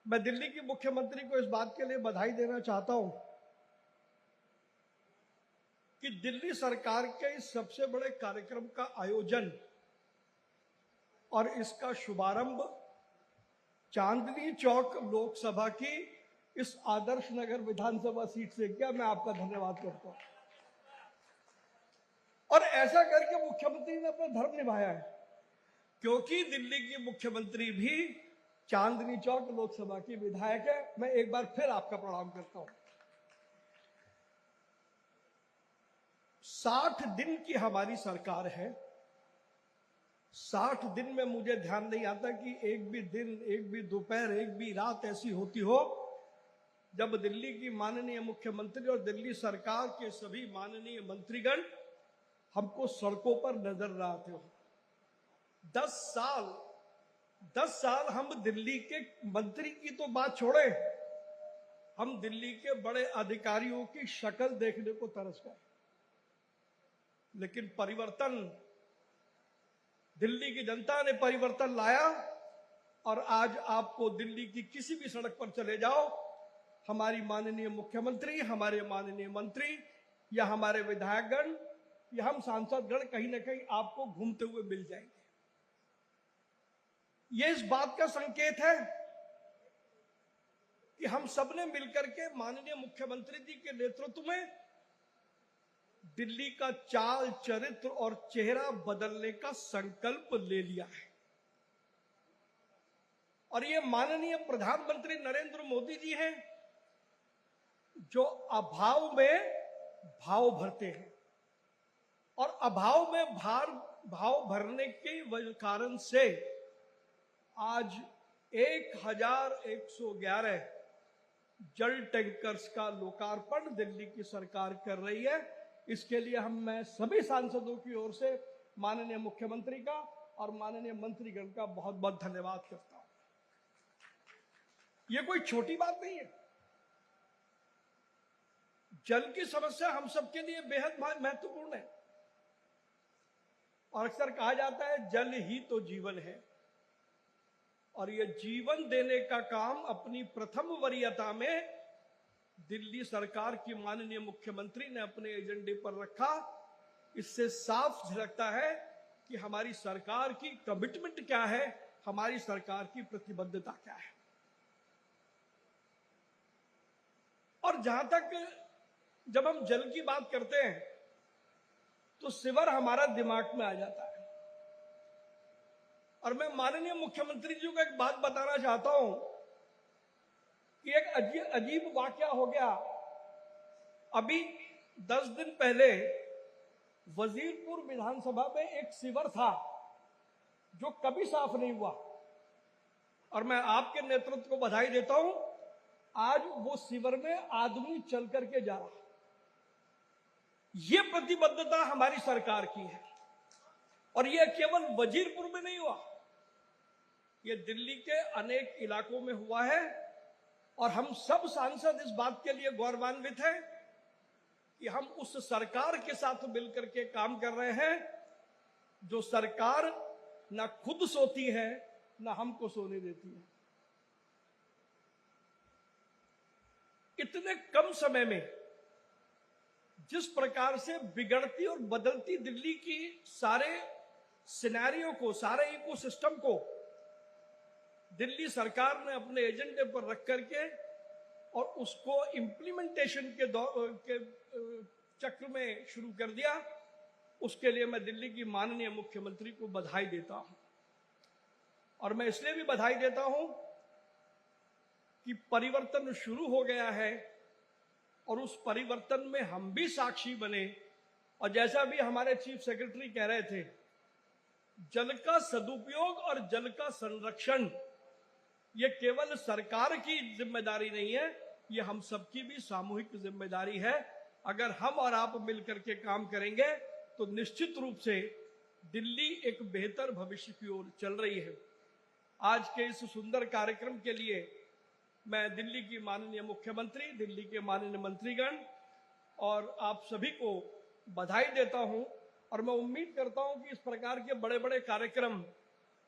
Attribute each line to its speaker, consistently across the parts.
Speaker 1: मैं दिल्ली की मुख्यमंत्री को इस बात के लिए बधाई देना चाहता हूं कि दिल्ली सरकार के इस सबसे बड़े कार्यक्रम का आयोजन और इसका शुभारंभ चांदनी चौक लोकसभा की इस आदर्श नगर विधानसभा सीट से किया। मैं आपका धन्यवाद करता हूं। और ऐसा करके मुख्यमंत्री ने अपना धर्म निभाया है, क्योंकि दिल्ली की मुख्यमंत्री भी चांदनी चौक लोकसभा की विधायक है। मैं एक बार फिर आपका प्रणाम करता हूं। 60 दिन की हमारी सरकार है। 60 दिन में मुझे ध्यान नहीं आता कि एक भी दिन, एक भी दोपहर, एक भी रात ऐसी होती हो जब दिल्ली की माननीय मुख्यमंत्री और दिल्ली सरकार के सभी माननीय मंत्रीगण हमको सड़कों पर नजर न आते हो। 10 साल हम दिल्ली के मंत्री की तो बात छोड़े, हम दिल्ली के बड़े अधिकारियों की शक्ल देखने को तरस गए। लेकिन परिवर्तन, दिल्ली की जनता ने परिवर्तन लाया और आज आपको दिल्ली की किसी भी सड़क पर चले जाओ, हमारी माननीय मुख्यमंत्री, हमारे माननीय मंत्री या हमारे विधायकगण या हम सांसदगण कहीं ना कहीं आपको घूमते हुए मिल जाएंगे। यह इस बात का संकेत है कि हम सबने मिलकर के माननीय मुख्यमंत्री जी के नेतृत्व में दिल्ली का चाल, चरित्र और चेहरा बदलने का संकल्प ले लिया है। और ये माननीय प्रधानमंत्री नरेंद्र मोदी जी हैं जो अभाव में भाव भरते हैं, और अभाव में भाव भरने के कारण से आज 1111 जल टैंकर्स का लोकार्पण दिल्ली की सरकार कर रही है। इसके लिए मैं सभी सांसदों की ओर से माननीय मुख्यमंत्री का और माननीय मंत्रीगण का बहुत बहुत धन्यवाद करता हूं। यह कोई छोटी बात नहीं है। जल की समस्या हम सबके लिए बेहद महत्वपूर्ण है, और अक्सर कहा जाता है जल ही तो जीवन है, और यह जीवन देने का काम अपनी प्रथम वरीयता में दिल्ली सरकार की माननीय मुख्यमंत्री ने अपने एजेंडे पर रखा। इससे साफ झलकता है कि हमारी सरकार की कमिटमेंट क्या है, हमारी सरकार की प्रतिबद्धता क्या है। और जहां तक जब हम जल की बात करते हैं तो सिवर हमारा दिमाग में आ जाता है। और मैं माननीय मुख्यमंत्री जी को एक बात बताना चाहता हूं कि एक अजीब वाकया हो गया। अभी 10 दिन पहले वजीरपुर विधानसभा में एक सिवर था जो कभी साफ नहीं हुआ, और मैं आपके नेतृत्व को बधाई देता हूं, आज वो सिवर में आदमी चल करके जा रहा। यह प्रतिबद्धता हमारी सरकार की है, और यह केवल वजीरपुर में नहीं हुआ, यह दिल्ली के अनेक इलाकों में हुआ है। और हम सब सांसद इस बात के लिए गौरवान्वित हैं कि हम उस सरकार के साथ मिलकर के काम कर रहे हैं जो सरकार ना खुद सोती है ना हमको सोने देती है। इतने कम समय में जिस प्रकार से बिगड़ती और बदलती दिल्ली की सारे सिनेरियो को, सारे इकोसिस्टम को दिल्ली सरकार ने अपने एजेंडे पर रख करके और उसको इम्प्लीमेंटेशन के चक्र में शुरू कर दिया, उसके लिए मैं दिल्ली की माननीय मुख्यमंत्री को बधाई देता हूं। और मैं इसलिए भी बधाई देता हूं कि परिवर्तन शुरू हो गया है और उस परिवर्तन में हम भी साक्षी बने। और जैसा भी हमारे चीफ सेक्रेटरी कह रहे थे, जल का सदुपयोग और जल का संरक्षण ये केवल सरकार की जिम्मेदारी नहीं है, ये हम सबकी भी सामूहिक जिम्मेदारी है। अगर हम और आप मिलकर के काम करेंगे तो निश्चित रूप से दिल्ली एक बेहतर भविष्य की ओर चल रही है। आज के इस सुंदर कार्यक्रम के लिए मैं दिल्ली की माननीय मुख्यमंत्री, दिल्ली के माननीय मंत्रीगण और आप सभी को बधाई देता हूं। और मैं उम्मीद करता हूं कि इस प्रकार के बड़े बड़े कार्यक्रम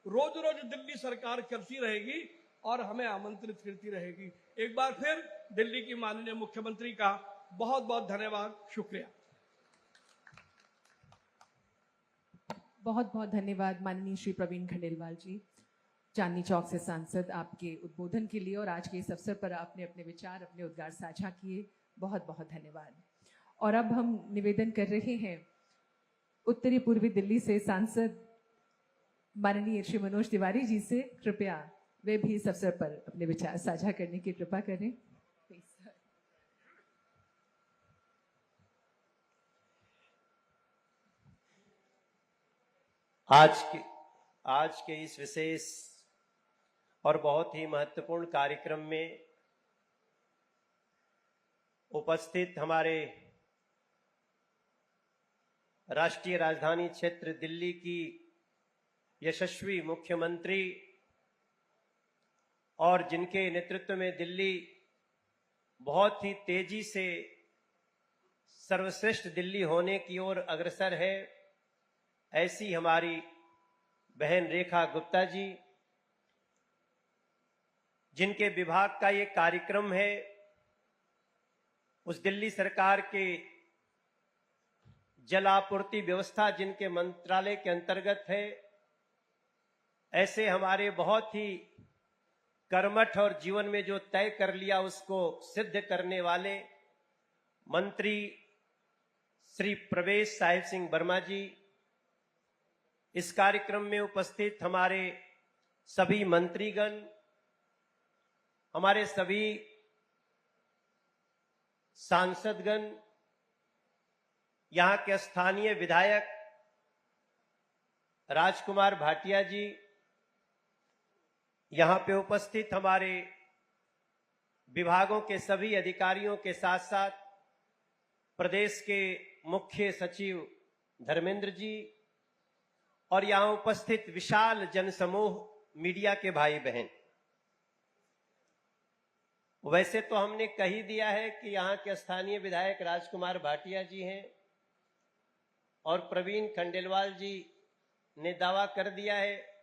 Speaker 1: रोज रोज दिल्ली सरकार करती रहेगी और हमें आमंत्रित करती रहेगी। एक बार फिर दिल्ली की माननीय मुख्यमंत्री का बहुत बहुत धन्यवाद, शुक्रिया।
Speaker 2: बहुत बहुत धन्यवाद माननीय श्री प्रवीण खंडेलवाल जी, चांदनी चौक से सांसद, आपके उद्बोधन के लिए और आज के इस अवसर पर आपने अपने विचार, अपने उद्गार साझा किए। बहुत बहुत धन्यवाद। और अब हम निवेदन कर रहे हैं उत्तरी पूर्वी दिल्ली से सांसद माननीय श्री मनोज तिवारी जी से, कृपया वे भी इस अवसर पर अपने विचार साझा करने की कृपा करें।
Speaker 3: आज के इस विशेष और बहुत ही महत्वपूर्ण कार्यक्रम में उपस्थित हमारे राष्ट्रीय राजधानी क्षेत्र दिल्ली की यशस्वी मुख्यमंत्री और जिनके नेतृत्व में दिल्ली बहुत ही तेजी से सर्वश्रेष्ठ दिल्ली होने की ओर अग्रसर है, ऐसी हमारी बहन रेखा गुप्ता जी, जिनके विभाग का ये कार्यक्रम है, उस दिल्ली सरकार के जल आपूर्ति व्यवस्था जिनके मंत्रालय के अंतर्गत है, ऐसे हमारे बहुत ही कर्मठ और जीवन में जो तय कर लिया उसको सिद्ध करने वाले मंत्री श्री प्रवेश साहिब सिंह वर्मा जी, इस कार्यक्रम में उपस्थित हमारे सभी मंत्रीगण, हमारे सभी सांसदगण, यहाँ के स्थानीय विधायक राजकुमार भाटिया जी, यहाँ पे उपस्थित हमारे विभागों के सभी अधिकारियों के साथ साथ प्रदेश के मुख्य सचिव धर्मेंद्र जी और यहाँ उपस्थित विशाल जनसमूह मीडिया के भाई बहन। वैसे तो हमने कह ही दिया है कि यहाँ के स्थानीय विधायक राजकुमार भाटिया जी हैं और प्रवीण खंडेलवाल जी ने दावा कर दिया है,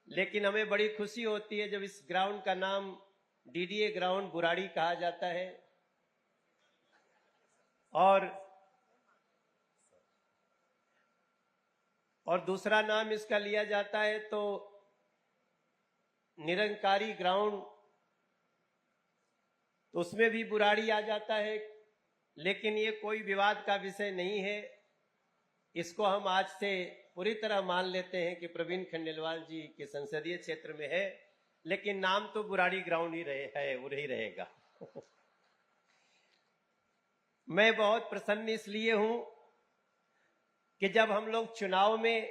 Speaker 3: लेकिन हमें बड़ी खुशी होती है जब इस ग्राउंड का नाम डीडीए ग्राउंड बुराड़ी कहा जाता है और दूसरा नाम इसका लिया जाता है तो निरंकारी ग्राउंड, तो उसमें भी बुराड़ी आ जाता है, लेकिन ये कोई विवाद का विषय नहीं है। इसको हम आज से पूरी तरह मान लेते हैं कि प्रवीण खंडेलवाल जी के संसदीय क्षेत्र में है, लेकिन नाम तो बुराड़ी ग्राउंड ही वही रहेगा। मैं बहुत प्रसन्न इसलिए हूं कि जब हम लोग चुनाव में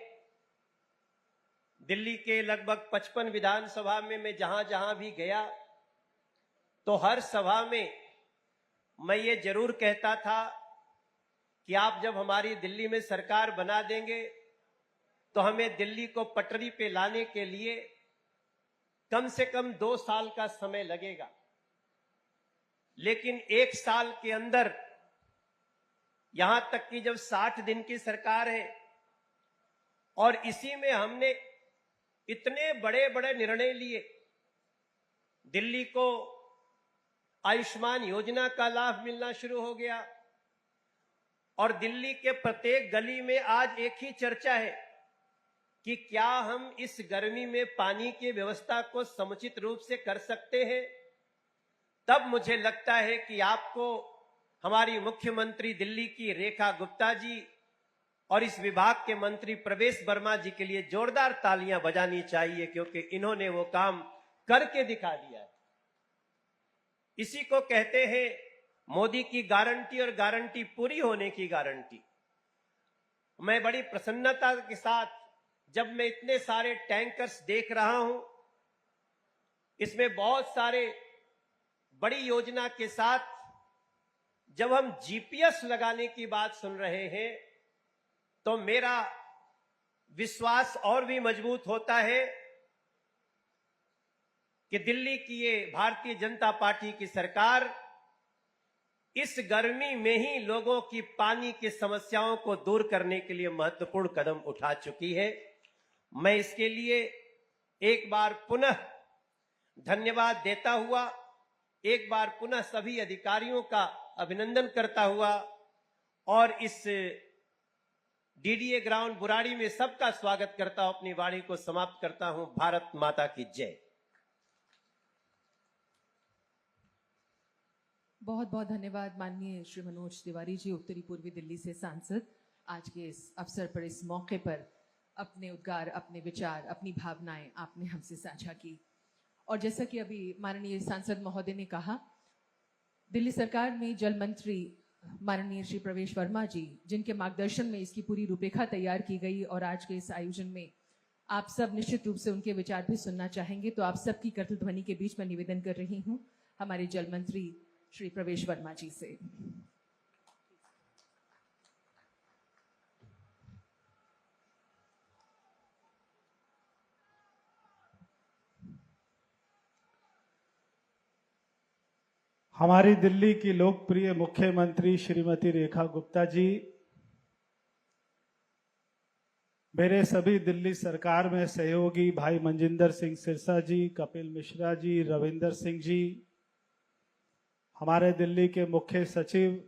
Speaker 3: दिल्ली के लगभग 55 विधानसभा में मैं जहां जहां भी गया तो हर सभा में मैं ये जरूर कहता था कि आप जब हमारी दिल्ली में सरकार बना देंगे तो हमें दिल्ली को पटरी पे लाने के लिए कम से कम 2 साल का समय लगेगा, लेकिन 1 साल के अंदर, यहां तक कि जब 60 दिन की सरकार है और इसी में हमने इतने बड़े बड़े निर्णय लिए, दिल्ली को आयुष्मान योजना का लाभ मिलना शुरू हो गया और दिल्ली के प्रत्येक गली में आज एक ही चर्चा है कि क्या हम इस गर्मी में पानी की व्यवस्था को समुचित रूप से कर सकते हैं। तब मुझे लगता है कि आपको हमारी मुख्यमंत्री दिल्ली की रेखा गुप्ता जी और इस विभाग के मंत्री प्रवेश वर्मा जी के लिए जोरदार तालियां बजानी चाहिए, क्योंकि इन्होंने वो काम करके दिखा दिया है। इसी को कहते हैं मोदी की गारंटी और गारंटी पूरी होने की गारंटी। मैं बड़ी प्रसन्नता के साथ जब मैं इतने सारे टैंकर्स देख रहा हूं, इसमें बहुत सारे बड़ी योजना के साथ जब हम जीपीएस लगाने की बात सुन रहे हैं तो मेरा विश्वास और भी मजबूत होता है कि दिल्ली की ये भारतीय जनता पार्टी की सरकार इस गर्मी में ही लोगों की पानी की समस्याओं को दूर करने के लिए महत्वपूर्ण कदम उठा चुकी है। मैं इसके लिए एक बार पुनः धन्यवाद देता हुआ, एक बार पुनः सभी अधिकारियों का अभिनंदन करता हुआ और इस डीडीए ग्राउंड बुराड़ी में सबका स्वागत करता हूं, अपनी वाणी को समाप्त करता हूं। भारत माता की जय।
Speaker 2: बहुत बहुत धन्यवाद माननीय श्री मनोज तिवारी जी, उत्तरी पूर्वी दिल्ली से सांसद। आज के इस अवसर पर, इस मौके पर अपने उद्गार, अपने विचार, अपनी भावनाएं आपने हमसे साझा की। और जैसा कि अभी माननीय सांसद महोदय ने कहा, दिल्ली सरकार में जल मंत्री माननीय श्री प्रवेश वर्मा जी, जिनके मार्गदर्शन में इसकी पूरी रूपरेखा तैयार की गई और आज के इस आयोजन में आप सब निश्चित रूप से उनके विचार भी सुनना चाहेंगे, तो आप सबकी करतल ध्वनि के बीच में निवेदन कर रही हूं हमारे जल मंत्री श्री प्रवेश वर्मा जी से।
Speaker 4: हमारी दिल्ली की लोकप्रिय मुख्यमंत्री श्रीमती रेखा गुप्ता जी, मेरे सभी दिल्ली सरकार में सहयोगी भाई मनजिंदर सिंह सिरसा जी, कपिल मिश्रा जी, रविंदर सिंह जी, हमारे दिल्ली के मुख्य सचिव,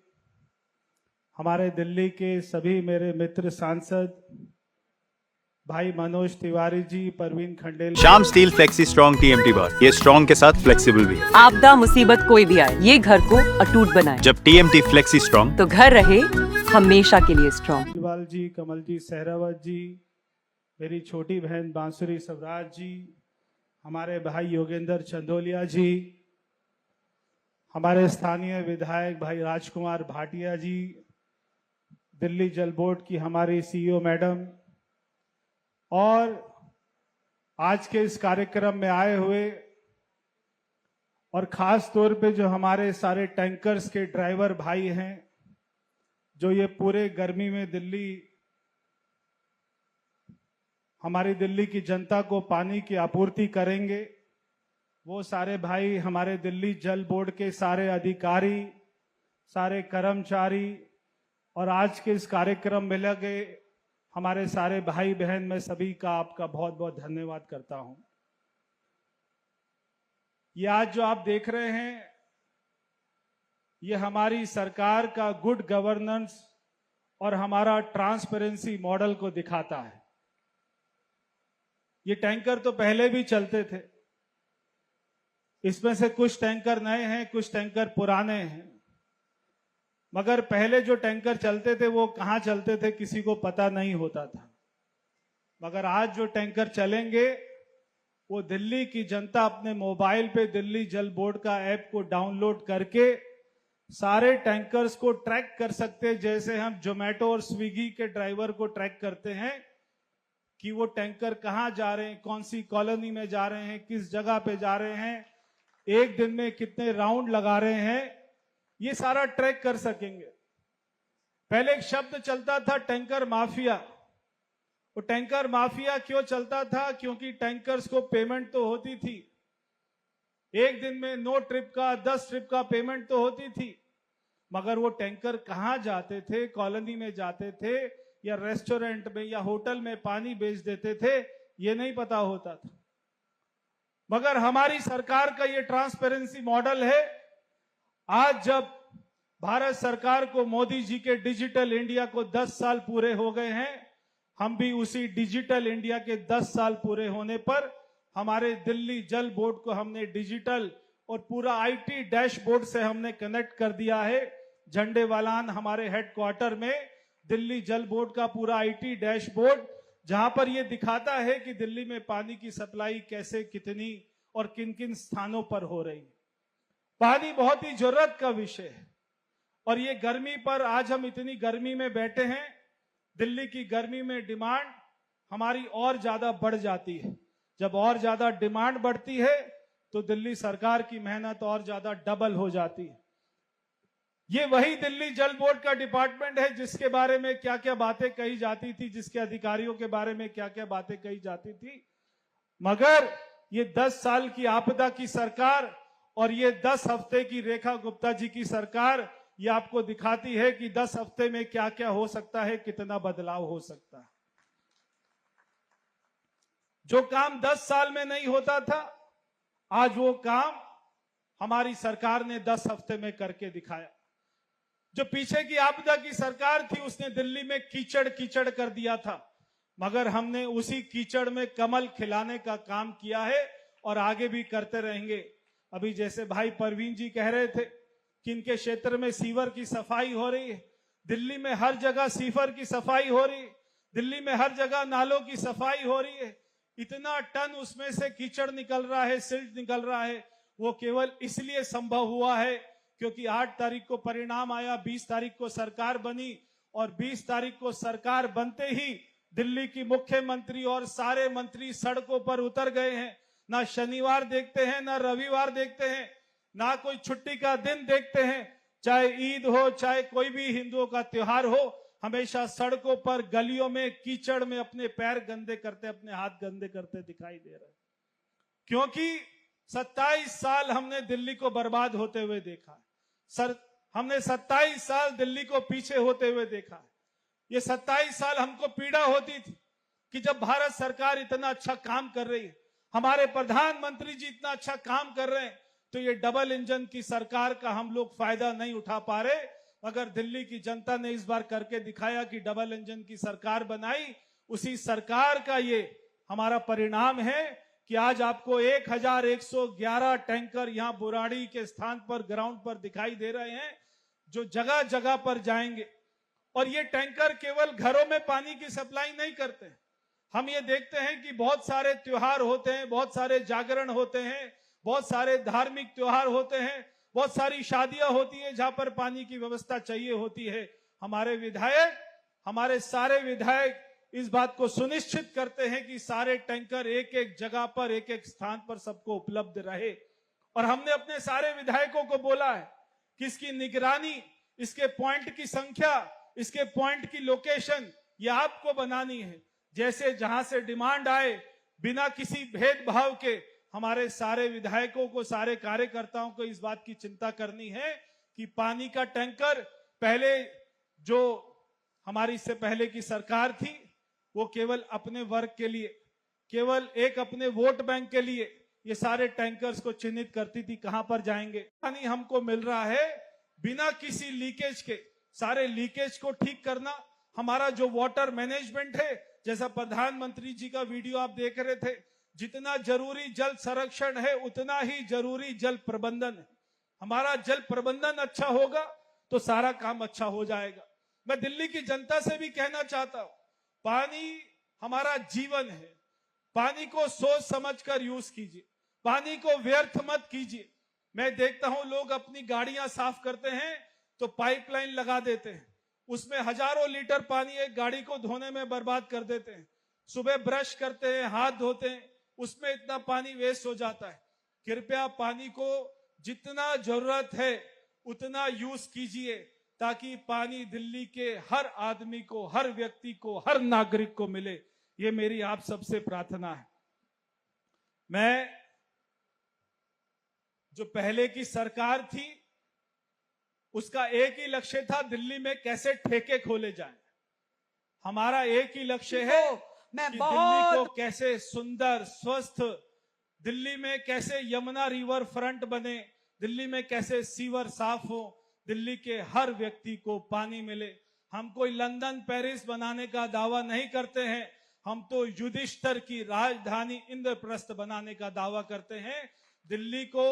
Speaker 4: हमारे दिल्ली के सभी मेरे मित्र सांसद भाई Manoj Tiwari ji, Parveen Khandel.
Speaker 5: Shyam steel flexi strong TMT bar, ये स्ट्रॉन्ग के साथ फ्लेक्सिबल भी है।
Speaker 6: आपदा मुसीबत कोई भी आए, ये घर को अटूट बनाए।
Speaker 5: जब TMT फ्लेक्सी स्ट्रॉन्ग,
Speaker 6: तो घर रहे हमेशा के लिए स्ट्रॉन्ग।
Speaker 4: केजरीवाल जी, कमल जी, सहरावत जी, मेरी छोटी बहन बांसुरी स्वराज जी, हमारे भाई योगेंद्र चंदोलिया जी, हमारे स्थानीय विधायक भाई राजकुमार भाटिया जी, दिल्ली जल बोर्ड की हमारी CEO मैडम, और आज के इस कार्यक्रम में आए हुए और खास तौर पे जो हमारे सारे टैंकर्स के ड्राइवर भाई हैं, जो ये पूरे गर्मी में हमारी दिल्ली की जनता को पानी की आपूर्ति करेंगे, वो सारे भाई, हमारे दिल्ली जल बोर्ड के सारे अधिकारी, सारे कर्मचारी और आज के इस कार्यक्रम में लगे हमारे सारे भाई बहन, मैं सभी का आपका बहुत बहुत धन्यवाद करता हूं। ये आज जो आप देख रहे हैं, ये हमारी सरकार का गुड गवर्नेंस और हमारा ट्रांसपेरेंसी मॉडल को दिखाता है। ये टैंकर तो पहले भी चलते थे, इसमें से कुछ टैंकर नए हैं, कुछ टैंकर पुराने हैं, मगर पहले जो टैंकर चलते थे वो कहां चलते थे किसी को पता नहीं होता था। मगर आज जो टैंकर चलेंगे वो दिल्ली की जनता अपने मोबाइल पे दिल्ली जल बोर्ड का ऐप को डाउनलोड करके सारे टैंकर्स को ट्रैक कर सकते हैं, जैसे हम जोमेटो और स्विगी के ड्राइवर को ट्रैक करते हैं कि वो टैंकर कहां जा रहे हैं, कौन सी कॉलोनी में जा रहे हैं, किस जगह पे जा रहे हैं, एक दिन में कितने राउंड लगा रहे हैं, ये सारा ट्रैक कर सकेंगे। पहले एक शब्द चलता था टैंकर माफिया। वो टैंकर माफिया क्यों चलता था? क्योंकि टैंकर्स को पेमेंट तो होती थी, एक दिन में 9 ट्रिप का 10 ट्रिप का पेमेंट तो होती थी, मगर वो टैंकर कहां जाते थे, कॉलोनी में जाते थे या रेस्टोरेंट में या होटल में पानी बेच देते थे, ये नहीं पता होता था। मगर हमारी सरकार का ये ट्रांसपेरेंसी मॉडल है। आज जब भारत सरकार को, मोदी जी के डिजिटल इंडिया को 10 साल पूरे हो गए हैं, हम भी उसी डिजिटल इंडिया के 10 साल पूरे होने पर हमारे दिल्ली जल बोर्ड को हमने डिजिटल और पूरा IT डैशबोर्ड से हमने कनेक्ट कर दिया है। झंडेवालान हमारे हेडक्वार्टर में दिल्ली जल बोर्ड का पूरा IT डैशबोर्ड, जहां पर यह दिखाता है कि दिल्ली में पानी की सप्लाई कैसे, कितनी और किन किन स्थानों पर हो रही है। पानी बहुत ही जरूरत का विषय है और ये गर्मी पर, आज हम इतनी गर्मी में बैठे हैं, दिल्ली की गर्मी में डिमांड हमारी और ज्यादा बढ़ जाती है। जब और ज्यादा डिमांड बढ़ती है तो दिल्ली सरकार की मेहनत और ज्यादा डबल हो जाती है। ये वही दिल्ली जल बोर्ड का डिपार्टमेंट है जिसके बारे में क्या क्या बातें कही जाती थी, जिसके अधिकारियों के बारे में क्या क्या बातें कही जाती थी, मगर ये 10 साल की आपदा की सरकार और ये 10 हफ्ते की रेखा गुप्ता जी की सरकार, ये आपको दिखाती है कि 10 हफ्ते में क्या क्या हो सकता है, कितना बदलाव हो सकता है। जो काम 10 साल में नहीं होता था, आज वो काम हमारी सरकार ने 10 हफ्ते में करके दिखाया। जो पीछे की आपदा की सरकार थी, उसने दिल्ली में कीचड़ कीचड़ कर दिया था, मगर हमने उसी कीचड़ में कमल खिलाने का काम किया है और आगे भी करते रहेंगे। अभी जैसे भाई परवीन जी कह रहे थे कि इनके क्षेत्र में सीवर की सफाई हो रही है, दिल्ली में हर जगह सीवर की सफाई हो रही है, दिल्ली में हर जगह नालों की सफाई हो रही है। इतना टन उसमें से कीचड़ निकल रहा है, सिल्ट निकल रहा है, वो केवल इसलिए संभव हुआ है क्योंकि 8 तारीख को परिणाम आया, 20 तारीख को सरकार बनी और 20 तारीख को सरकार बनते ही दिल्ली की मुख्यमंत्री और सारे मंत्री सड़कों पर उतर गए हैं। ना शनिवार देखते हैं, ना रविवार देखते हैं, ना कोई छुट्टी का दिन देखते हैं। चाहे ईद हो, चाहे कोई भी हिंदुओं का त्योहार हो, हमेशा सड़कों पर, गलियों में, कीचड़ में अपने पैर गंदे करते, अपने हाथ गंदे करते दिखाई दे रहे हैं। क्योंकि 27 साल हमने दिल्ली को बर्बाद होते हुए देखा है। हमने 27 साल दिल्ली को पीछे होते हुए देखा है। ये 27 साल हमको पीड़ा होती थी कि जब भारत सरकार इतना अच्छा काम कर रही है, हमारे प्रधानमंत्री जी इतना अच्छा काम कर रहे हैं, तो ये डबल इंजन की सरकार का हम लोग फायदा नहीं उठा पा रहे। मगर दिल्ली की जनता ने इस बार करके दिखाया कि डबल इंजन की सरकार बनाई। उसी सरकार का ये हमारा परिणाम है कि आज आपको 1111 टैंकर यहां बुराड़ी के स्थान पर, ग्राउंड पर दिखाई दे रहे हैं, जो जगह जगह पर जाएंगे। और ये टैंकर केवल घरों में पानी की सप्लाई नहीं करते। हम ये देखते हैं कि बहुत सारे त्योहार होते हैं, बहुत सारे जागरण होते हैं, बहुत सारे धार्मिक त्योहार होते हैं, बहुत सारी शादियां होती है जहां पर पानी की व्यवस्था चाहिए होती है। हमारे विधायक, हमारे सारे विधायक इस बात को सुनिश्चित करते हैं कि सारे टैंकर एक एक जगह पर, एक एक स्थान पर सबको उपलब्ध रहे। और हमने अपने सारे विधायकों को बोला है कि इसकी निगरानी, इसके पॉइंट की संख्या, इसके पॉइंट की लोकेशन ये आपको बनानी है। जैसे जहां से डिमांड आए, बिना किसी भेदभाव के हमारे सारे विधायकों को, सारे कार्यकर्ताओं को इस बात की चिंता करनी है कि पानी का टैंकर, पहले जो हमारी इससे पहले की सरकार थी, वो केवल अपने वर्ग के लिए, केवल एक अपने वोट बैंक के लिए ये सारे टैंकर्स को चिन्हित करती थी कहां पर जाएंगे। पानी हमको मिल रहा है बिना किसी लीकेज के। सारे लीकेज को ठीक करना, हमारा जो वाटर मैनेजमेंट है, जैसा प्रधानमंत्री जी का वीडियो आप देख रहे थे, जितना जरूरी जल संरक्षण है उतना ही जरूरी जल प्रबंधन है। हमारा जल प्रबंधन अच्छा होगा तो सारा काम अच्छा हो जाएगा। मैं दिल्ली की जनता से भी कहना चाहता हूं, पानी हमारा जीवन है। पानी को सोच समझकर यूज कीजिए, पानी को व्यर्थ मत कीजिए। मैं देखता हूं लोग अपनी गाड़ियां साफ करते हैं तो पाइपलाइन लगा देते हैं, उसमें हजारों लीटर पानी एक गाड़ी को धोने में बर्बाद कर देते हैं। सुबह ब्रश करते हैं, हाथ धोते हैं, उसमें इतना पानी वेस्ट हो जाता है। कृपया पानी को जितना जरूरत है उतना यूज कीजिए, ताकि पानी दिल्ली के हर आदमी को, हर व्यक्ति को, हर नागरिक को मिले। ये मेरी आप सबसे प्रार्थना है। मैं, जो पहले की सरकार थी, उसका एक ही लक्ष्य था, दिल्ली में कैसे ठेके खोले जाएं। हमारा एक ही लक्ष्य है कि दिल्ली को कैसे सुंदर, स्वस्थ, दिल्ली में कैसे यमुना रिवर फ्रंट बने, दिल्ली में कैसे सीवर साफ हो, दिल्ली के हर व्यक्ति को पानी मिले। हम कोई लंदन, पेरिस बनाने का दावा नहीं करते हैं, हम तो युधिष्ठिर की राजधानी इंद्रप्रस्थ बनाने का दावा करते हैं। दिल्ली को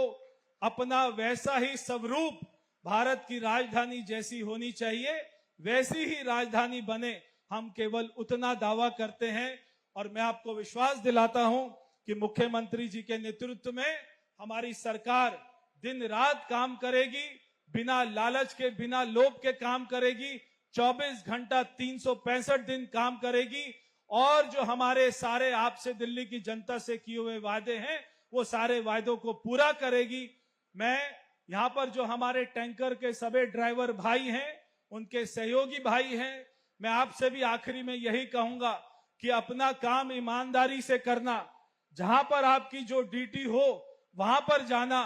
Speaker 4: अपना वैसा ही स्वरूप, भारत की राजधानी जैसी होनी चाहिए वैसी ही राजधानी बने, हम केवल उतना दावा करते हैं। और मैं आपको विश्वास दिलाता हूं कि मुख्यमंत्री जी के नेतृत्व में हमारी सरकार दिन रात काम करेगी, बिना लालच के, बिना लोभ के काम करेगी, 24 घंटा 365 दिन काम करेगी। और जो हमारे सारे आपसे, दिल्ली की जनता से किए हुए वादे हैं, वो सारे वायदों को पूरा करेगी। मैं यहां पर जो हमारे टैंकर के सभी ड्राइवर भाई हैं, उनके सहयोगी भाई हैं, मैं आपसे भी आखिरी में यही कहूंगा कि अपना काम ईमानदारी से करना, जहां पर आपकी जो ड्यूटी हो वहां पर जाना,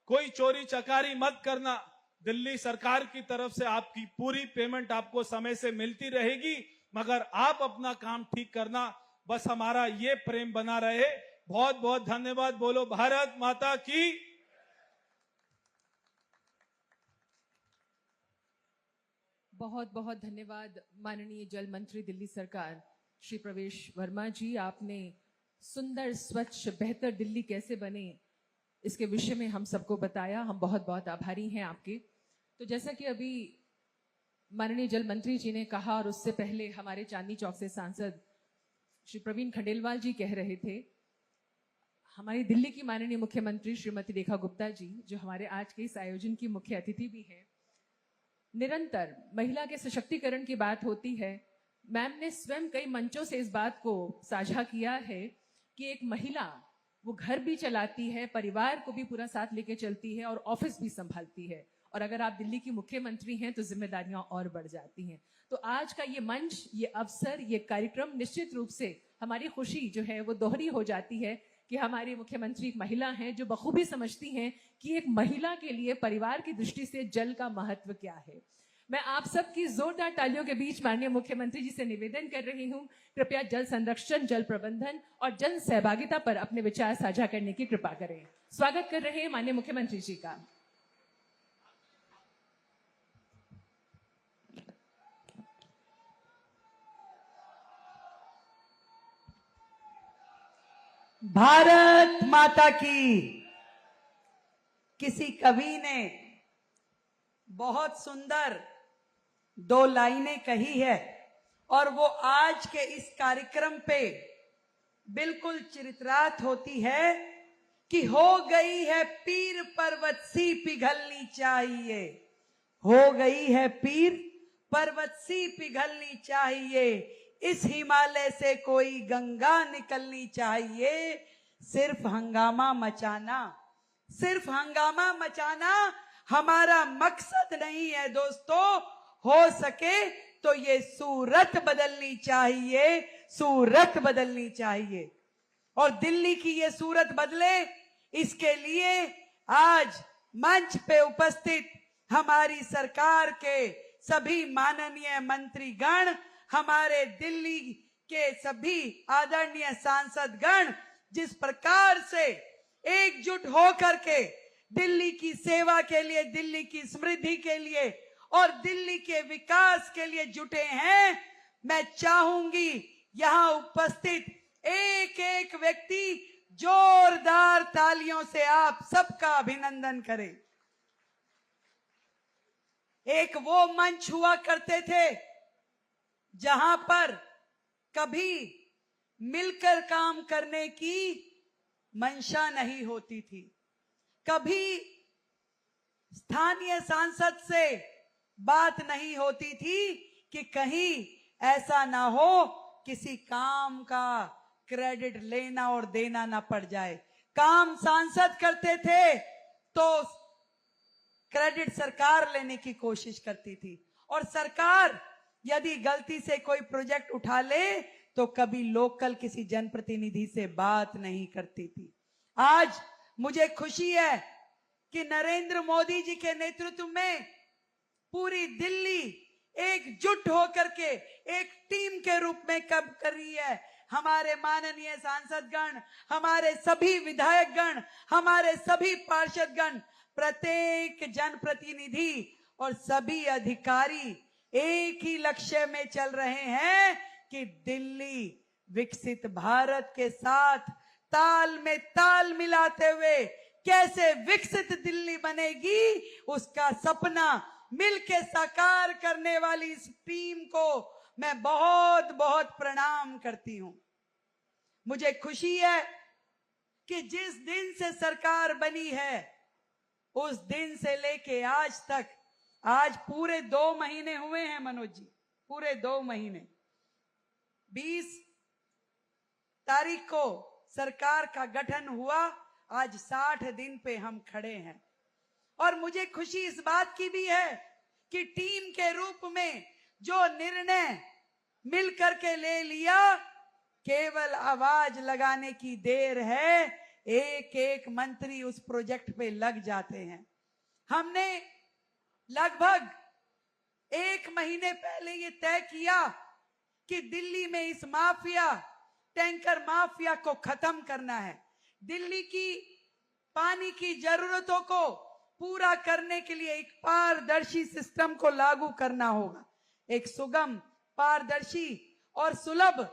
Speaker 4: कोई चोरी चकारी मत करना। दिल्ली सरकार की तरफ से आपकी पूरी पेमेंट आपको समय से मिलती रहेगी, मगर आप अपना काम ठीक करना। बस हमारा ये प्रेम बना रहे। बहुत बहुत धन्यवाद। बोलो भारत माता की।
Speaker 2: बहुत बहुत धन्यवाद माननीय जल मंत्री दिल्ली सरकार श्री प्रवेश वर्मा जी। आपने सुंदर स्वच्छ बेहतर दिल्ली कैसे बने इसके विषय में हम सबको बताया। हम बहुत बहुत आभारी हैं आपके। तो जैसा कि अभी माननीय जल मंत्री जी ने कहा और उससे पहले हमारे चांदनी चौक से सांसद श्री प्रवीण खंडेलवाल जी कह रहे थे, हमारी दिल्ली की माननीय मुख्यमंत्री श्रीमती रेखा गुप्ता जी जो हमारे आज के इस आयोजन की मुख्य अतिथि भी हैं, निरंतर महिला के सशक्तिकरण की बात होती है। मैम ने स्वयं कई मंचों से इस बात को साझा किया है कि एक महिला वो घर भी चलाती है, परिवार को भी पूरा साथ लेके चलती है और ऑफिस भी संभालती है। और अगर आप दिल्ली की मुख्यमंत्री हैं तो जिम्मेदारियां और बढ़ जाती हैं। तो आज का ये मंच, ये अवसर, ये कार्यक्रम निश्चित रूप से हमारी खुशी जो है वो दोहरी हो जाती है कि हमारी मुख्यमंत्री एक महिला हैं जो बखूबी समझती हैं कि एक महिला के लिए परिवार की दृष्टि से जल का महत्व क्या है। मैं आप सबकी जोरदार तालियों के बीच माननीय मुख्यमंत्री जी से निवेदन कर रही हूं, कृपया जल संरक्षण, जल प्रबंधन और जन सहभागिता पर अपने विचार साझा करने की कृपा करें। स्वागत कर रहे हैं माननीय मुख्यमंत्री जी का।
Speaker 7: भारत माता की। किसी कवि ने बहुत सुंदर 2 लाइनें कही है और वो आज के इस कार्यक्रम पे बिल्कुल चिरित्रार्थ होती है कि हो गई है पीर पर्वत सी पिघलनी चाहिए, हो गई है पीर पर्वत सी पिघलनी चाहिए, इस हिमालय से कोई गंगा निकलनी चाहिए। सिर्फ हंगामा मचाना, सिर्फ हंगामा मचाना हमारा मकसद नहीं है दोस्तों। हो सके तो ये सूरत बदलनी चाहिए, सूरत बदलनी चाहिए। और दिल्ली की ये सूरत बदले, इसके लिए आज मंच पे उपस्थित हमारी सरकार के सभी माननीय मंत्रीगण, हमारे दिल्ली के सभी आदरणीय सांसदगण जिस प्रकार से एकजुट होकर के दिल्ली की सेवा के लिए, दिल्ली की समृद्धि के लिए और दिल्ली के विकास के लिए जुटे हैं, मैं चाहूंगी यहां उपस्थित एक एक व्यक्ति जोरदार तालियों से आप सबका अभिनंदन करे। एक वो मंच हुआ करते थे जहां पर कभी मिलकर काम करने की मंशा नहीं होती थी, कभी स्थानीय सांसद से बात नहीं होती थी कि कहीं ऐसा ना हो किसी काम का क्रेडिट लेना और देना ना पड़ जाए। काम सांसद करते थे तो क्रेडिट सरकार लेने की कोशिश करती थी, और सरकार यदि गलती से कोई प्रोजेक्ट उठा ले तो कभी लोकल किसी जनप्रतिनिधि से बात नहीं करती थी। आज मुझे खुशी है कि नरेंद्र मोदी जी के नेतृत्व में पूरी दिल्ली एकजुट होकर के एक टीम के रूप में काम कर रही है। हमारे माननीय सांसदगण, हमारे सभी विधायकगण, हमारे सभी पार्षदगण, प्रत्येक जनप्रतिनिधि और सभी अधिकारी एक ही लक्ष्य में चल रहे हैं कि दिल्ली विकसित भारत के साथ ताल में ताल मिलाते हुए कैसे विकसित दिल्ली बनेगी, उसका सपना मिलके साकार करने वाली इस टीम को मैं बहुत बहुत प्रणाम करती हूं। मुझे खुशी है कि जिस दिन से सरकार बनी है उस दिन से लेके आज तक, आज पूरे 2 महीने हुए हैं मनोज जी, पूरे 2 महीने। 20 तारीख को सरकार का गठन हुआ, आज 60 दिन पे हम खड़े हैं। और मुझे खुशी इस बात की भी है कि टीम के रूप में जो निर्णय मिलकर के ले लिया, केवल आवाज लगाने की देर है, एक एक मंत्री उस प्रोजेक्ट पे लग जाते हैं। हमने लगभग 1 महीने पहले ये तय किया कि दिल्ली में इस माफिया टैंकर माफिया को खत्म करना है। दिल्ली की पानी की जरूरतों को पूरा करने के लिए एक पारदर्शी सिस्टम को लागू करना होगा। एक सुगम, पारदर्शी और सुलभ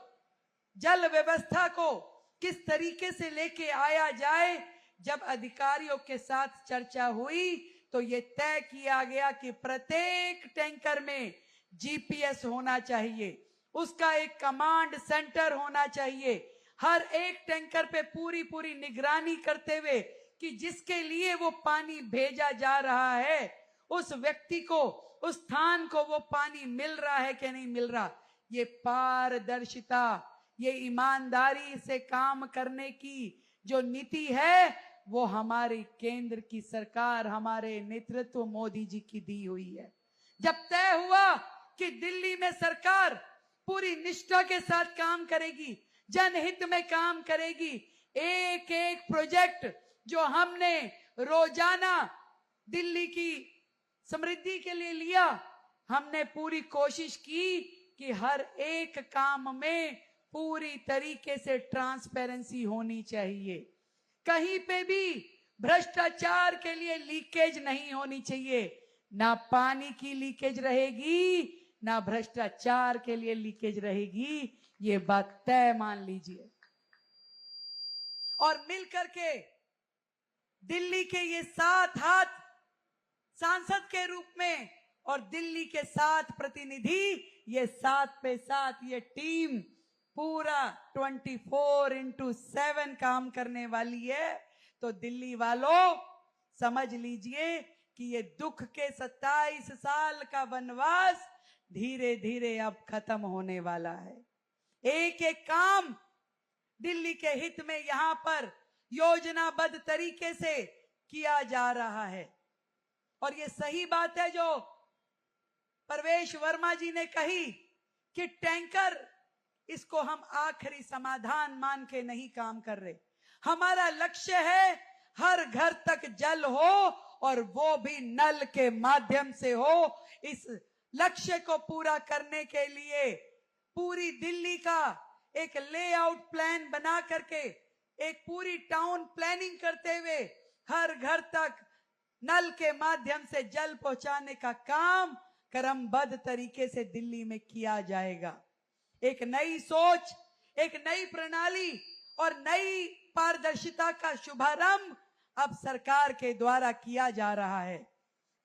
Speaker 7: जल व्यवस्था को किस तरीके से लेके आया जाए, जब अधिकारियों के साथ चर्चा हुई तो ये तय किया गया कि प्रत्येक टैंकर में जीपीएस होना चाहिए, उसका एक कमांड सेंटर होना चाहिए, हर एक टैंकर पे पूरी निगरानी करते हुए कि जिसके लिए वो पानी भेजा जा रहा है उस व्यक्ति को, उस स्थान को वो पानी मिल रहा है कि नहीं मिल रहा। ये पारदर्शिता, ये ईमानदारी से काम करने की जो नीति है वो हमारी केंद्र की सरकार, हमारे नेतृत्व मोदी जी की दी हुई है। जब तय हुआ कि दिल्ली में सरकार पूरी निष्ठा के साथ काम करेगी, जनहित में काम करेगी, एक एक प्रोजेक्ट जो हमने रोजाना दिल्ली की समृद्धि के लिए लिया, हमने पूरी कोशिश की कि हर एक काम में पूरी तरीके से ट्रांसपेरेंसी होनी चाहिए। कहीं पे भी भ्रष्टाचार के लिए लीकेज नहीं होनी चाहिए। ना पानी की लीकेज रहेगी, ना भ्रष्टाचार के लिए लीकेज रहेगी, ये बात तय मान लीजिए। और मिलकर के दिल्ली के ये 7 हाथ सांसद के रूप में और दिल्ली के 7 प्रतिनिधि, ये 7 पे 7 ये टीम पूरा 24/7 काम करने वाली है। तो दिल्ली वालों समझ लीजिए कि ये दुख के 27 साल का वनवास धीरे धीरे अब खत्म होने वाला है। एक एक काम दिल्ली के हित में यहां पर योजनाबद्ध तरीके से किया जा रहा है। और ये सही बात है जो परवेश वर्मा जी ने कही कि टैंकर, इसको हम आखिरी समाधान मान के नहीं काम कर रहे। हमारा लक्ष्य है हर घर तक जल हो और वो भी नल के माध्यम से हो। इस लक्ष्य को पूरा करने के लिए पूरी दिल्ली का एक लेआउट प्लान बना करके, एक पूरी टाउन प्लानिंग करते हुए हर घर तक नल के माध्यम से जल पहुंचाने का काम क्रमबद्ध तरीके से दिल्ली में किया जाएगा। एक नई सोच, एक नई प्रणाली और नई पारदर्शिता का शुभारंभ अब सरकार के द्वारा किया जा रहा है।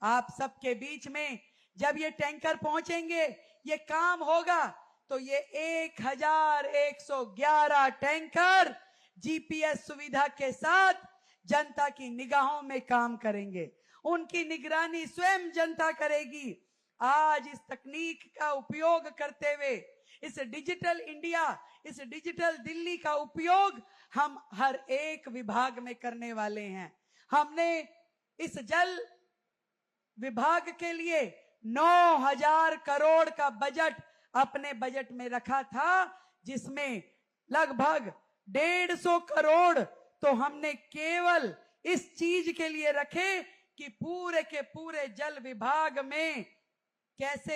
Speaker 7: आप सबके बीच में जब ये टैंकर पहुंचेंगे, ये काम होगा, तो ये 1111 टैंकर जीपीएस सुविधा के साथ जनता की निगाहों में काम करेंगे। उनकी निगरानी स्वयं जनता करेगी। आज इस तकनीक का उपयोग करते हुए, इस डिजिटल इंडिया, इस डिजिटल दिल्ली का उपयोग हम हर एक विभाग में करने वाले हैं। हमने इस जल विभाग के लिए 9,000 करोड़ का बजट अपने बजट में रखा था, जिसमें लगभग 150 करोड़ तो हमने केवल इस चीज के लिए रखे कि पूरे के पूरे जल विभाग में कैसे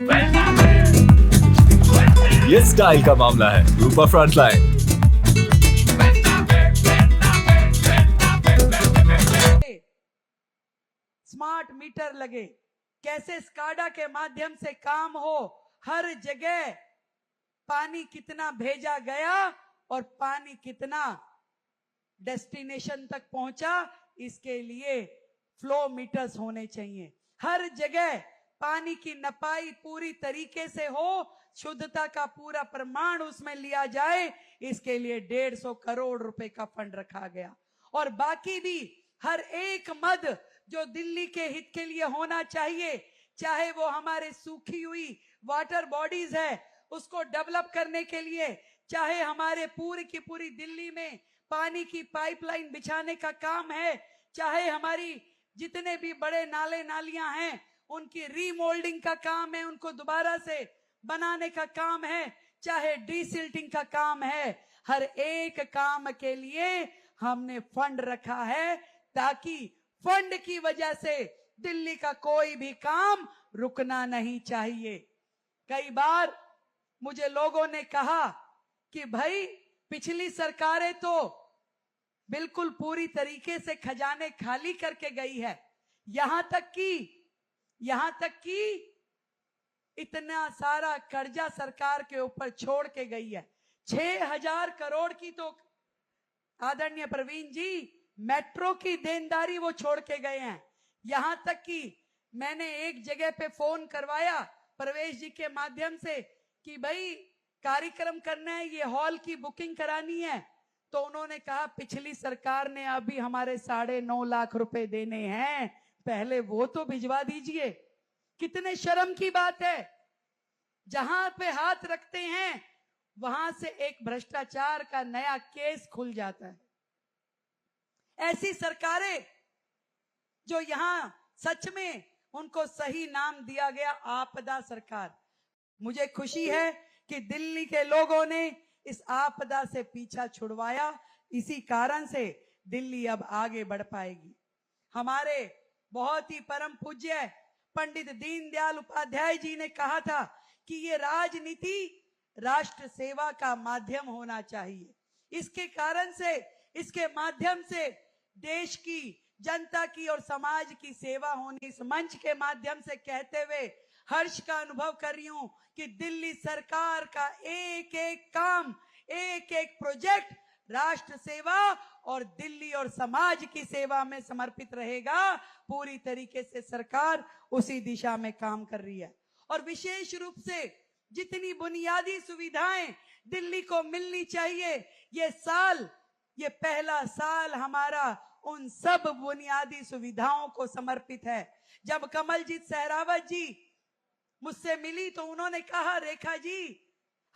Speaker 8: ये स्टाइल का मामला है। रूपा फ्रंटलाइन।
Speaker 7: स्मार्ट मीटर लगे, कैसे स्काडा के माध्यम से काम हो, हर जगह पानी कितना भेजा गया और पानी कितना डेस्टिनेशन तक पहुंचा, इसके लिए फ्लो मीटर्स होने चाहिए। हर जगह पानी की नपाई पूरी तरीके से हो, शुद्धता का पूरा प्रमाण उसमें लिया जाए, इसके लिए 150 करोड़ रुपए का फंड रखा गया। और बाकी भी हर एक मद जो दिल्ली के हित के लिए होना चाहिए, चाहे वो हमारे सूखी हुई वाटर बॉडीज है उसको डेवलप करने के लिए, चाहे हमारे पूरी की पूरी दिल्ली में पानी की पाइपलाइन बिछाने का काम है, चाहे हमारी जितने भी बड़े नाले नालियां हैं उनकी रीमोल्डिंग का काम है, उनको दोबारा से बनाने का काम है, चाहे डीसिल्टिंग का काम है, हर एक काम के लिए हमने फंड रखा है, ताकि फंड की वजह से दिल्ली का कोई भी काम रुकना नहीं चाहिए। कई बार मुझे लोगों ने कहा कि भाई पिछली सरकारें तो बिल्कुल पूरी तरीके से खजाने खाली करके गई है। यहां तक कि इतना सारा कर्जा सरकार के ऊपर छोड़ के गई है। 6,000 करोड़ की तो आदरणीय प्रवीण जी मेट्रो की देनदारी वो छोड़ के गए हैं। यहां तक कि मैंने एक जगह पे फोन करवाया प्रवेश जी के माध्यम से कि भाई कार्यक्रम करना है, ये हॉल की बुकिंग करानी है, तो उन्होंने कहा पिछली सरकार ने अभी हमारे 9.5 लाख रुपए देने हैं, पहले वो तो भिजवा दीजिए। कितने शर्म की बात है। जहां पे हाथ रखते हैं वहां से एक भ्रष्टाचार का नया केस खुल जाता है। ऐसी सरकारें जो यहां सच में उनको सही नाम दिया गया आपदा सरकार। मुझे खुशी है कि दिल्ली के लोगों ने इस आपदा से पीछा छुड़वाया, इसी कारण से दिल्ली अब आगे बढ़ पाएगी। हमारे बहुत ही परम पूज्य पंडित दीनदयाल उपाध्याय जी ने कहा था कि ये राजनीति राष्ट्र सेवा का माध्यम होना चाहिए। इसके कारण से, इसके माध्यम से देश की, जनता की और समाज की सेवा होनी। इस मंच के माध्यम से कहते हुए हर्ष का अनुभव कर रही हूं कि दिल्ली सरकार का एक एक काम, एक एक प्रोजेक्ट राष्ट्र सेवा और दिल्ली और समाज की सेवा में समर्पित रहेगा। पूरी तरीके से सरकार उसी दिशा में काम कर रही है। और विशेष रूप से जितनी बुनियादी सुविधाएं दिल्ली को मिलनी चाहिए, ये पहला साल हमारा उन सब बुनियादी सुविधाओं को समर्पित है। जब कमलजीत सहरावत जी मुझसे मिली तो उन्होंने कहा, रेखा जी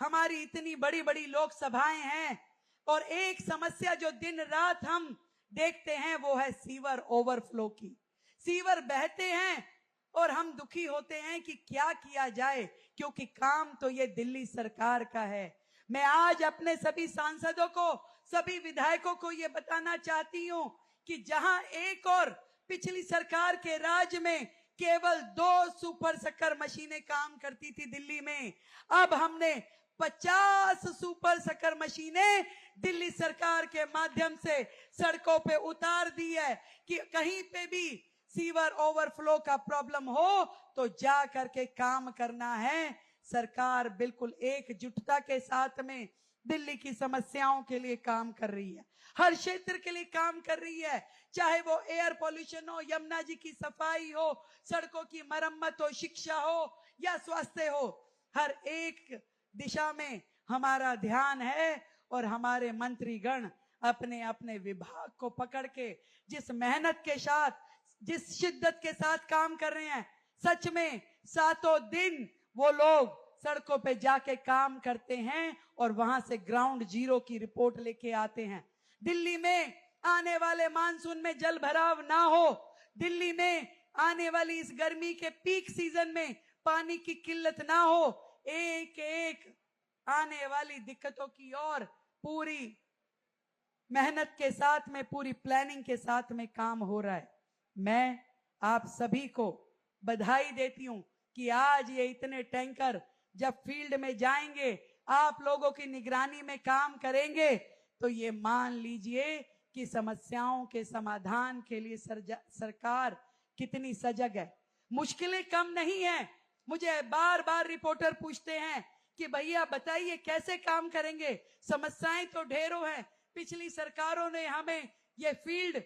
Speaker 7: हमारी इतनी बड़ी बड़ी लोकसभाएं हैं और एक समस्या जो दिन रात हम देखते हैं वो है सीवर ओवरफ्लो की। सीवर बहते हैं और हम दुखी होते हैं कि क्या किया जाए, क्योंकि काम तो ये दिल्ली सरकार का है। मैं आज अपने सभी सांसदों को, सभी विधायकों को ये बताना चाहती हूं कि जहां एक और पिछली सरकार के राज में केवल 2 सुपर शक्कर मशीनें काम करती थी दिल्ली में, अब हमने 50 सुपर शक्कर मशीनें दिल्ली सरकार के माध्यम से सड़कों पे उतार दी है कि कहीं पे भी सीवर ओवरफ्लो का प्रॉब्लम हो तो जा करके काम करना है। सरकार बिल्कुल एकजुटता के साथ में दिल्ली की समस्याओं के लिए काम कर रही है, हर क्षेत्र के लिए काम कर रही है, चाहे वो एयर पोल्यूशन हो, यमुना जी की सफाई हो, सड़कों की मरम्मत हो, शिक्षा हो या स्वास्थ्य हो, हर एक दिशा में हमारा ध्यान है। और हमारे मंत्रीगण अपने अपने विभाग को पकड़ के जिस मेहनत के साथ, जिस शिद्दत के साथ काम कर रहे हैं, सच में 7 दिन वो लोग सड़कों पे जाके काम करते हैं और वहां से ग्राउंड जीरो की रिपोर्ट लेके आते हैं। दिल्ली में आने वाले मानसून में जल भराव ना हो, दिल्ली में आने वाली इस गर्मी के पीक सीजन में पानी की किल्लत ना हो, एक एक आने वाली दिक्कतों की ओर पूरी मेहनत के साथ में, पूरी प्लानिंग के साथ में काम हो रहा है। मैं आप सभी को बधाई देती हूं कि आज ये इतने टैंकर जब फील्ड में जाएंगे, आप लोगों की निगरानी में काम करेंगे, तो ये मान लीजिए कि समस्याओं के समाधान के लिए सरकार कितनी सजग है। मुश्किलें कम नहीं है। मुझे बार बार रिपोर्टर पूछते हैं कि भैया बताइए कैसे काम करेंगे, समस्याएं तो ढेरों हैं। पिछली सरकारों ने हमें ये फील्ड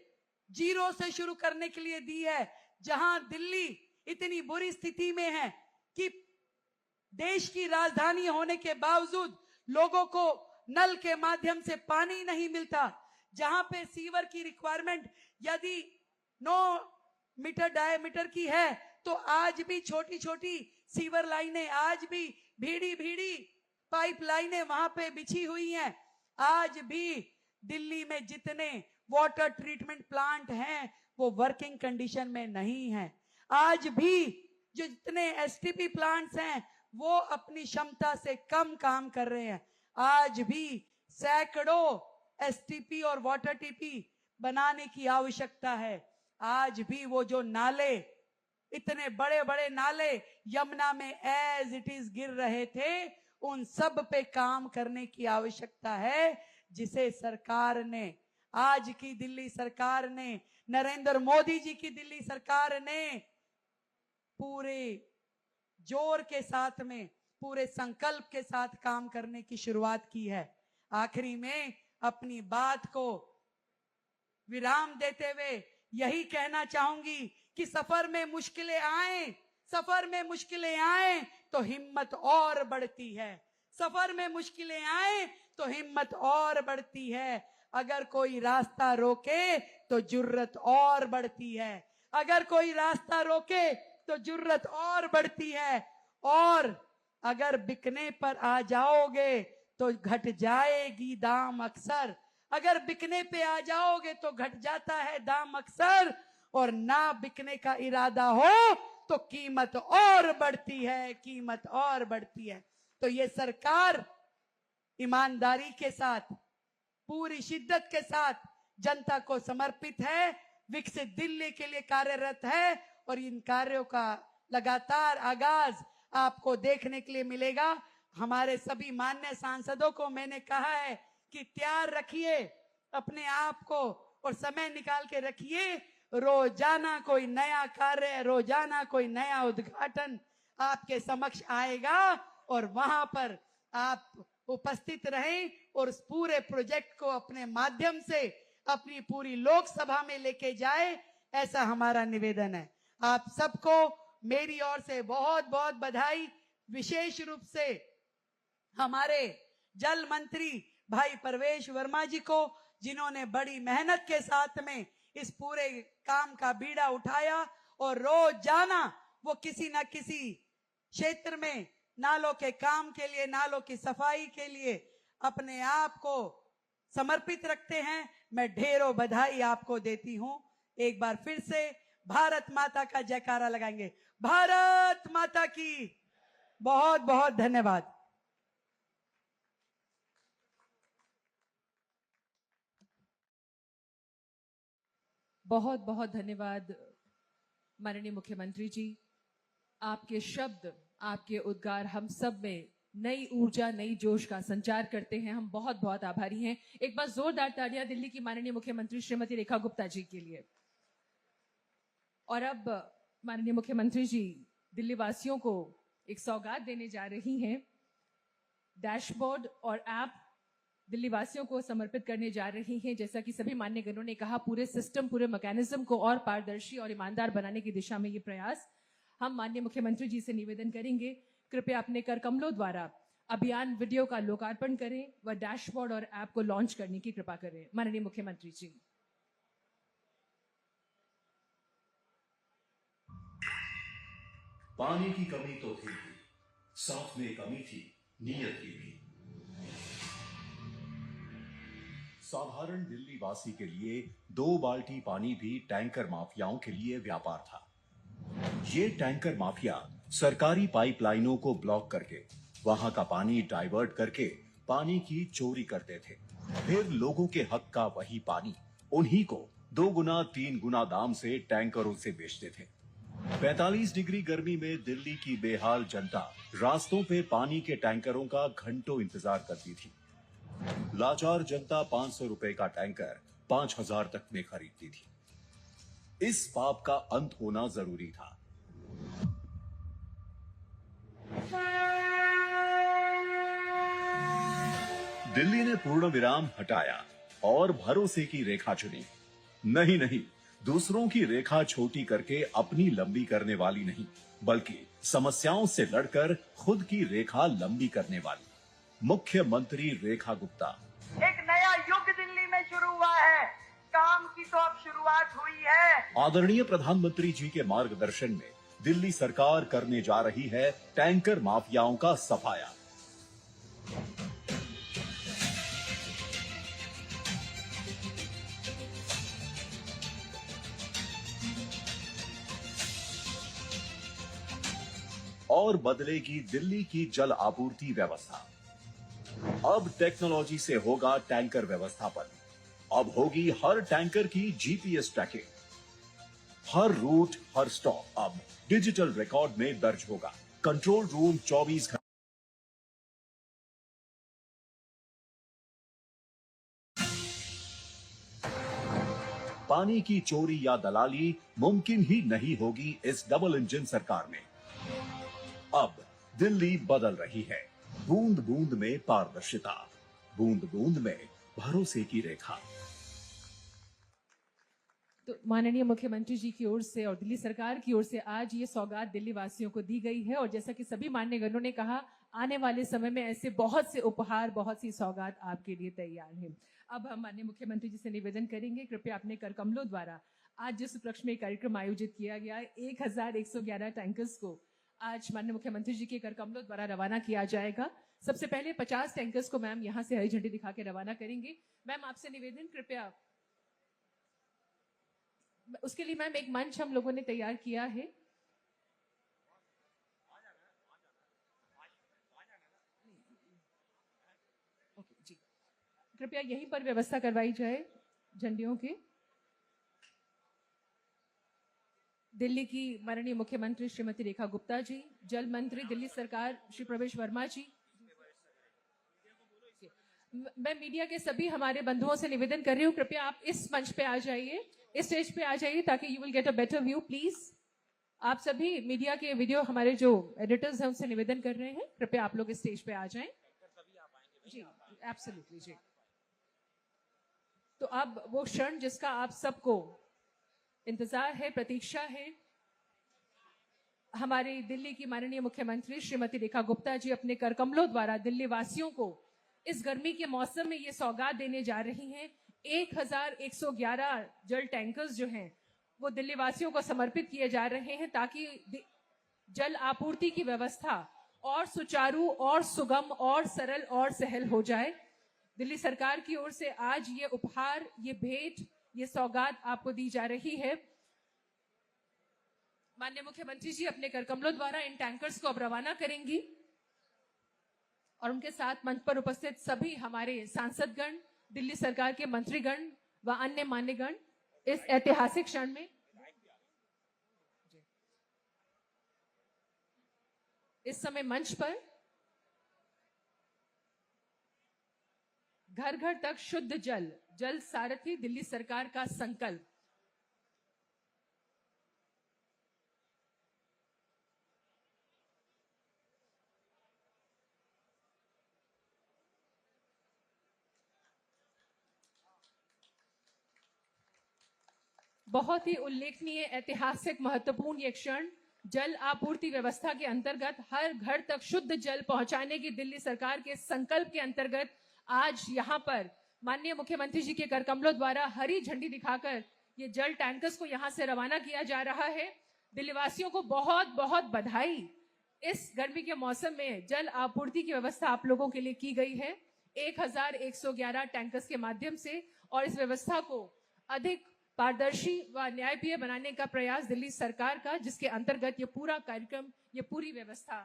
Speaker 7: जीरो से शुरू करने के लिए दी है, जहां दिल्ली इतनी बुरी स्थिति में है कि देश की राजधानी होने के बावजूद लोगों को नल के माध्यम से पानी नहीं मिलता, जहां पे सीवर की रिक्वायरमेंट यदि 9 मीटर डायमीटर की है तो आज भी छोटी छोटी सीवर लाइनें, आज भी भीड़ी पाइप लाइनें वहां पे बिछी हुई हैं। आज भी दिल्ली में जितने वाटर ट्रीटमेंट प्लांट हैं वो वर्किंग कंडीशन में नहीं है। आज भी जो जितने एसटीपी प्लांट्स हैं वो अपनी क्षमता से कम काम कर रहे हैं। आज भी सैकड़ों एसटीपी और वाटर टीपी बनाने की आवश्यकता है। आज भी वो जो नाले, इतने बड़े बड़े नाले यमुना में एज इट इज गिर रहे थे, उन सब पे काम करने की आवश्यकता है। जिसे सरकार ने, आज की दिल्ली सरकार ने, नरेंद्र मोदी जी की दिल्ली सरकार ने पूरे जोर के साथ में, पूरे संकल्प के साथ काम करने की शुरुआत की है। आखिरी में अपनी बात को विराम देते हुए यही कहना चाहूंगी कि सफर में मुश्किलें आए, सफर में मुश्किलें आए तो हिम्मत और बढ़ती है, सफर में मुश्किलें आए तो हिम्मत और बढ़ती है। अगर कोई रास्ता रोके तो जुर्रत और बढ़ती है, अगर कोई रास्ता रोके तो जुर्रत और बढ़ती है। और अगर बिकने पर आ जाओगे तो घट जाएगी दाम अक्सर, अगर बिकने पे आ जाओगे तो घट जाता है दाम अक्सर, और ना बिकने का इरादा हो तो कीमत और बढ़ती है, कीमत और बढ़ती है। तो ये सरकार ईमानदारी के साथ, पूरी शिद्दत के साथ जनता को समर्पित है, विकसित दिल्ली के लिए कार्यरत है, और इन कार्यों का लगातार आगाज आपको देखने के लिए मिलेगा। हमारे सभी माननीय सांसदों को मैंने कहा है कि तैयार रखिए अपने आप को और समय निकाल के रखिए। रोजाना कोई नया कार्य, रोजाना कोई नया उद्घाटन आपके समक्ष आएगा और वहां पर आप उपस्थित रहें और उस पूरे प्रोजेक्ट को अपने माध्यम से अपनी पूरी लोकसभा में लेके जाए, ऐसा हमारा निवेदन है। आप सबको मेरी ओर से बहुत बहुत बधाई। विशेष रूप से हमारे जल मंत्री भाई परवेश वर्मा जी को, जिन्होंने बड़ी मेहनत के साथ में इस पूरे काम का बीड़ा उठाया और रोजाना वो किसी न किसी क्षेत्र में नालों के काम के लिए, नालों की सफाई के लिए अपने आप को समर्पित रखते हैं। मैं ढेरों बधाई आपको देती हूं। एक बार फिर से भारत माता का जयकारा लगाएंगे। भारत माता की बहुत बहुत धन्यवाद।
Speaker 2: बहुत बहुत धन्यवाद माननीय मुख्यमंत्री जी। आपके शब्द, आपके उद्गार हम सब में नई ऊर्जा, नई जोश का संचार करते हैं। हम बहुत बहुत आभारी हैं। एक बार जोरदार तालियां दिल्ली की माननीय मुख्यमंत्री श्रीमती रेखा गुप्ता जी के लिए। और अब माननीय मुख्यमंत्री जी दिल्ली वासियों को एक सौगात देने जा रही हैं। डैशबोर्ड और ऐप दिल्ली वासियों को समर्पित करने जा रही हैं। जैसा कि सभी मान्यगणों ने कहा, पूरे सिस्टम, पूरे मैकेनिज्म को और पारदर्शी और ईमानदार बनाने की दिशा में ये प्रयास। हम माननीय मुख्यमंत्री जी से निवेदन करेंगे, कृपया अपने कर कमलों द्वारा अभियान वीडियो का लोकार्पण करें व डैशबोर्ड और ऐप को लॉन्च करने की कृपा करें। माननीय मुख्यमंत्री जी।
Speaker 9: पानी की कमी तो थी, साथ में कमी थी नीयत की भी। साधारण दिल्ली वासी के लिए 2 बाल्टी पानी भी टैंकर माफियाओं के लिए व्यापार था। ये टैंकर माफिया सरकारी पाइपलाइनों को ब्लॉक करके वहां का पानी डाइवर्ट करके पानी की चोरी करते थे। फिर लोगों के हक का वही पानी उन्हीं को 2 गुना 3 गुना दाम से टैंकरों से बेचते थे। 45 डिग्री गर्मी में दिल्ली की बेहाल जनता रास्तों पे पानी के टैंकरों का घंटों इंतजार करती थी। लाचार जनता 500 रुपए का टैंकर 5000 तक में खरीदती थी। इस पाप का अंत होना जरूरी था। दिल्ली ने पूर्ण विराम हटाया और भरोसे की रेखा चुनी। नहीं, दूसरों की रेखा छोटी करके अपनी लंबी करने वाली नहीं, बल्कि समस्याओं से लड़कर खुद की रेखा लंबी करने वाली मुख्यमंत्री रेखा गुप्ता।
Speaker 7: एक नया युग दिल्ली में शुरू हुआ है, काम की तो अब शुरुआत हुई है।
Speaker 9: आदरणीय प्रधानमंत्री जी के मार्गदर्शन में दिल्ली सरकार करने जा रही है टैंकर माफियाओं का सफाया। और बदलेगी दिल्ली की जल आपूर्ति व्यवस्था। अब टेक्नोलॉजी से होगा टैंकर व्यवस्थापन। अब होगी हर टैंकर की जीपीएस ट्रैकिंग। हर रूट, हर स्टॉप अब डिजिटल रिकॉर्ड में दर्ज होगा। कंट्रोल रूम 24 घंटे पानी की चोरी या दलाली मुमकिन ही नहीं होगी इस डबल इंजन सरकार में। अब दिल्ली बदल रही है, बूंद बूंद में पारदर्शिता, बूंद बूंद में भरोसे की रेखा।
Speaker 2: तो माननीय मुख्यमंत्री जी की ओर से और दिल्ली सरकार की ओर से आज ये सौगात दिल्ली वासियों को दी गई है और जैसा कि सभी मान्यगणों ने कहा, आने वाले समय में ऐसे बहुत से उपहार, बहुत सी सौगात आपके लिए तैयार हैं। अब हम माननीय मुख्यमंत्री जी से निवेदन करेंगे, कृपया अपने कर कमलों द्वारा आज जिस उपलक्ष्य में कार्यक्रम आयोजित किया गया है, 1111 टैंकर्स को आज माननीय मुख्यमंत्री जी के कर कमलों द्वारा रवाना किया जाएगा। सबसे पहले 50 टैंकर्स को मैम यहां से हरी झंडी दिखा के रवाना करेंगे। मैम आपसे निवेदन, कृपया उसके लिए मैम एक मंच हम लोगों ने तैयार किया है। ओके जी, कृपया यहीं पर व्यवस्था करवाई जाए झंडियों की। दिल्ली की माननीय मुख्यमंत्री श्रीमती रेखा गुप्ता जी, जल मंत्री दिल्ली सरकार श्री प्रवेश वर्मा जी। मैं मीडिया के सभी हमारे बंधुओं से निवेदन कर रही हूँ, कृपया आप इस मंच पे आ जाइए, इस स्टेज पे आ जाइए ताकि you will get a better view please. आप सभी मीडिया के वीडियो हमारे जो एडिटर्स हैं उनसे निवेदन कर रहे हैं, कृपया आप लोग इस स्टेज पे आ जाएं। जी एब्सोल्युटली जी। तो अब वो क्षण जिसका आप सबको इंतजार है, प्रतीक्षा है, हमारी दिल्ली की माननीय मुख्यमंत्री श्रीमती रेखा गुप्ता जी अपने कर कमलों द्वारा दिल्ली वासियों को इस गर्मी के मौसम में ये सौगात देने जा रही हैं। 1111 जल टैंकर्स जो हैं वो दिल्ली वासियों को समर्पित किए जा रहे हैं ताकि जल आपूर्ति की व्यवस्था और सुचारू और सुगम और सरल और सहल हो जाए। दिल्ली सरकार की ओर से आज ये उपहार, ये भेंट, ये सौगात आपको दी जा रही है। माननीय मुख्यमंत्री जी अपने कर कमलों द्वारा इन टैंकर्स को अब रवाना करेंगी और उनके साथ मंच पर उपस्थित सभी हमारे सांसदगण, दिल्ली सरकार के मंत्रीगण व अन्य मान्यगण इस ऐतिहासिक क्षण में इस समय मंच पर घर घर तक शुद्ध जल, जल सारथी दिल्ली सरकार का संकल्प। बहुत ही उल्लेखनीय, ऐतिहासिक, महत्वपूर्ण ये क्षण जल आपूर्ति व्यवस्था के अंतर्गत हर घर तक शुद्ध जल पहुंचाने की दिल्ली सरकार के संकल्प के अंतर्गत आज यहां पर माननीय मुख्यमंत्री जी के कर कमलों द्वारा हरी झंडी दिखाकर ये जल टैंकर्स को यहां से रवाना किया जा रहा है। दिल्ली वासियों को बहुत बहुत बधाई। इस गर्मी के मौसम में जल आपूर्ति की व्यवस्था आप लोगों के लिए की गई है 1111 टैंकर्स के माध्यम से और इस व्यवस्था को अधिक पारदर्शी व न्यायप्रिय बनाने का प्रयास दिल्ली सरकार का, जिसके अंतर्गत ये पूरा कार्यक्रम, ये पूरी व्यवस्था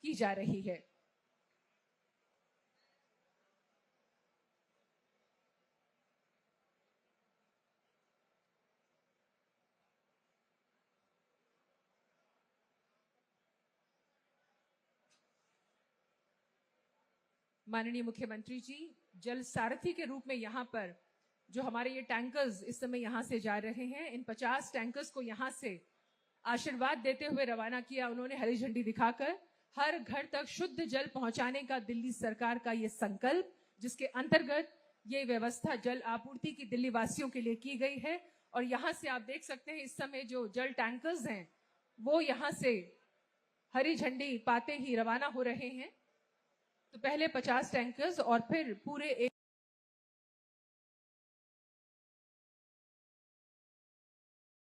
Speaker 2: की जा रही है। माननीय मुख्यमंत्री जी जल सारथी के रूप में यहाँ पर जो हमारे ये टैंकर्स इस समय यहाँ से जा रहे हैं, इन 50 टैंकर्स को यहाँ से आशीर्वाद देते हुए रवाना किया उन्होंने हरी झंडी दिखाकर। हर घर तक शुद्ध जल पहुंचाने का दिल्ली सरकार का ये संकल्प, जिसके अंतर्गत ये व्यवस्था जल आपूर्ति की दिल्ली वासियों के लिए की गई है। और यहाँ से आप देख सकते हैं इस समय जो जल टैंकर्स हैं वो यहाँ से हरी झंडी पाते ही रवाना हो रहे हैं। तो पहले 50 टैंकर्स और फिर पूरे एक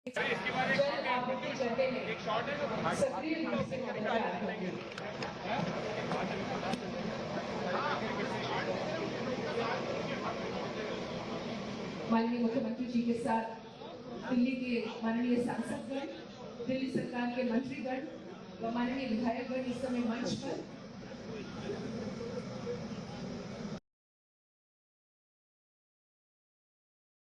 Speaker 2: जल आपूर्ति करने में सक्रिय रूप से माननीय मुख्यमंत्री जी के साथ दिल्ली के माननीय सांसदगण, दिल्ली सरकार के मंत्रीगण व माननीय विधायकगण इस समय मंच पर